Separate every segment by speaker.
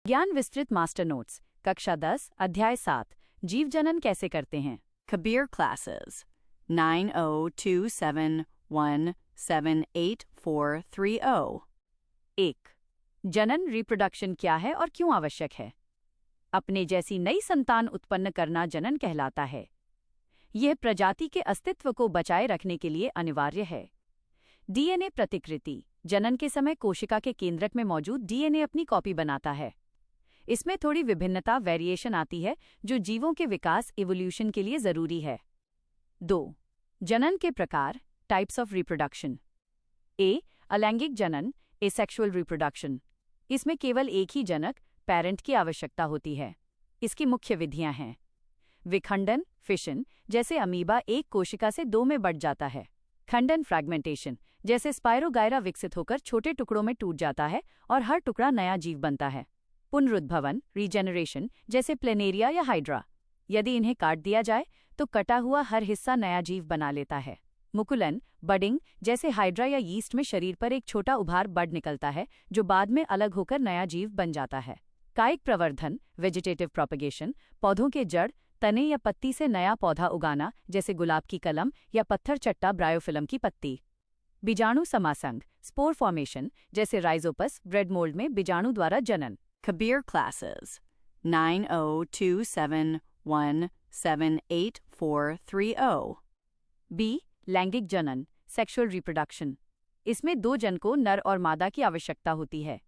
Speaker 1: ज्ञान विस्तृत master notes कक्षा 10 अध्याय 7 जीव जनन कैसे करते हैं।
Speaker 2: Kabir classes 9027178430।
Speaker 1: 1. जनन रिप्रोडक्शन क्या है और क्यों आवश्यक है। अपने जैसी नई संतान उत्पन्न करना जनन कहलाता है। यह प्रजाति के अस्तित्व को बचाए रखने के लिए अनिवार्य है। डीएनए प्रतिकृति जनन के समय कोशिका के केंद्रक में मौजूद डीएनए अपनी कॉपी बनाता है। इसमें थोड़ी विभिन्नता वेरिएशन आती है जो जीवों के विकास इवोल्यूशन के लिए जरूरी है। 2. जनन के प्रकार टाइप्स ऑफ रिप्रोडक्शन। ए. अलैंगिक जनन एसेक्सुअल रिप्रोडक्शन। इसमें केवल एक ही जनक पेरेंट की आवश्यकता होती है। इसकी मुख्य विधियां हैं विखंडन फिशन, जैसे अमीबा एक कोशिका से 2 में बढ़ जाता है। खंडन फ्रैगमेंटेशन, जैसे स्पाइरोगायरा विकसित होकर छोटे टुकड़ों में टूट जाता है और हर टुकड़ा नया जीव बनता है। पुनरुद्भवन रीजेनरेशन, जैसे प्लेनेरिया या हाइड्रा। यदि इन्हें काट दिया जाए तो कटा हुआ हर हिस्सा नया जीव बना लेता है। मुकुलन बडिंग, जैसे हाइड्रा या यीस्ट में शरीर पर एक छोटा उभार बड निकलता है जो बाद में अलग होकर नया जीव बन जाता है। कायिक प्रवर्धन वेजिटेटिव प्रोपगेशन, पौधों के जड़ तने या पत्ती से नया पौधा उगाना, जैसे गुलाब की कलम या पत्थर चट्टा ब्रायोफिलम की पत्ती। बीजाणु समासंग स्पोर फॉर्मेशन, जैसे राइजोपस ब्रेड मोल्ड में बीजाणु द्वारा जनन।
Speaker 2: Kabir classes 9027178430।
Speaker 1: बी. लैंगिक जनन सेक्सुअल रिप्रोडक्शन। इसमें 2 जनकों नर और मादा की आवश्यकता होती है।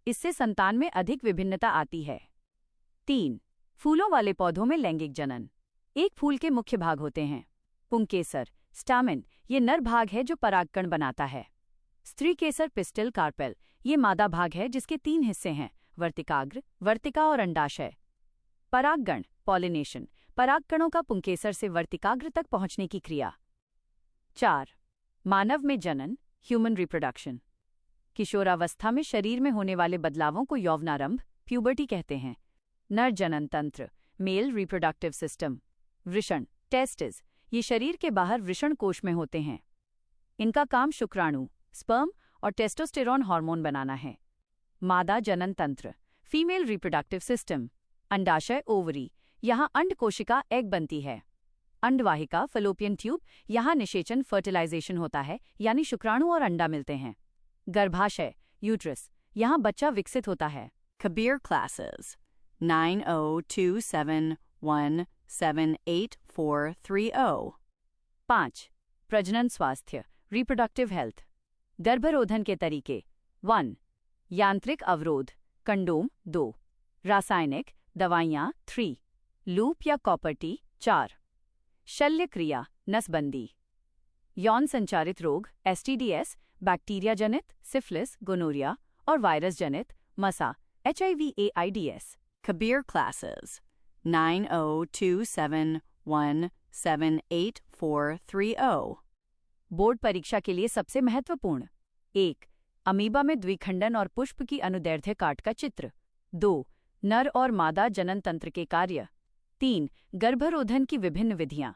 Speaker 1: इससे संतान में अधिक विभिन्नता आती है। 3. फूलों वाले पौधों में लैंगिक जनन। एक फूल के मुख्य भाग होते हैं पुंकेसर स्टामेन, ये नर भाग है जो परागकण बनाता है। स्त्री केसर पिस्टल कार्पेल, ये मादा भाग है जिसके 3 हिस्से हैं वर्तिकाग्र वर्तिका और अंडाशय। परागगण पॉलिनेशन, परागकणों का पुंकेसर से वर्तिकाग्र तक पहुंचने की क्रिया। 4. मानव में जनन ह्यूमन रिप्रोडक्शन। किशोरावस्था में शरीर में होने वाले बदलावों को यौवनारंभ प्यूबर्टी कहते हैं। नर जनन तंत्र मेल रिप्रोडक्टिव सिस्टम। वृषण टेस्टिस, ये शरीर के बाहर वृषण कोश में होते हैं। इनका काम शुक्राणु स्पर्म और टेस्टोस्टेरोन हार्मोन बनाना है। मादा जनन तंत्र फीमेल रिप्रोडक्टिव सिस्टम। अंडाशय ओवरी, यहाँ अंड कोशिका एग बनती है। अंडवाहिका फलोपियन ट्यूब, यहाँ निषेचन फर्टिलाइजेशन होता है यानी शुक्राणु और अंडा मिलते हैं। गर्भाशय यूट्रस, यहाँ बच्चा विकसित होता है।
Speaker 2: Kabir classes 9027178430।
Speaker 1: 5. प्रजनन स्वास्थ्य रिप्रोडक्टिव हेल्थ। गर्भरोधन के तरीके 1. यांत्रिक अवरोध कंडोम 2. रासायनिक दवाइयाँ 3. लूप या कॉपर टी 4. शल्य क्रिया नसबंदी। यौन संचारित रोग एसटीडीएस, बैक्टीरिया जनित सिफिलिस गोनोरिया और वायरस जनित मसा HIV/AIDS।
Speaker 2: Kabir classes 9027178430।
Speaker 1: बोर्ड परीक्षा के लिए सबसे महत्वपूर्ण 1. अमीबा में द्विखंडन और पुष्प की अनुदैर्ध्य काट का चित्र। 2. नर और मादा जनन तंत्र के कार्य। 3. गर्भरोधन की विभिन्न विधियां।